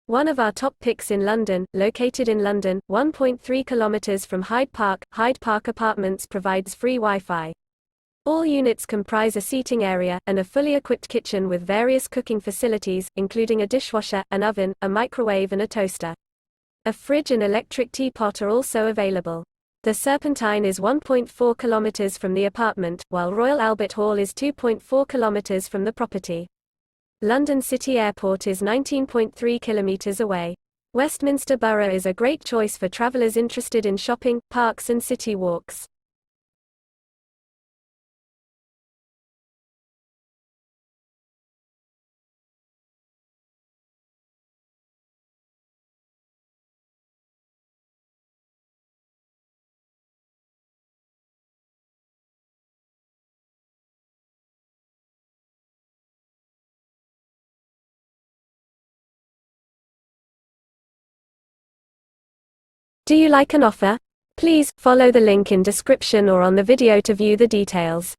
One of our top picks in London, located in London, 1.3 kilometers from Hyde Park, Hyde Park Apartments provides free Wi-Fi. All units comprise a seating area, and a fully equipped kitchen with various cooking facilities, including a dishwasher, an oven, a microwave and a toaster. A fridge and electric teapot are also available. The Serpentine is 1.4 kilometers from the apartment, while Royal Albert Hall is 2.4 kilometers from the property. London City Airport is 19.3 kilometers away. Westminster Borough is a great choice for travellers interested in shopping, parks and city walks. Do you like an offer? Please follow the link in description or on the video to view the details.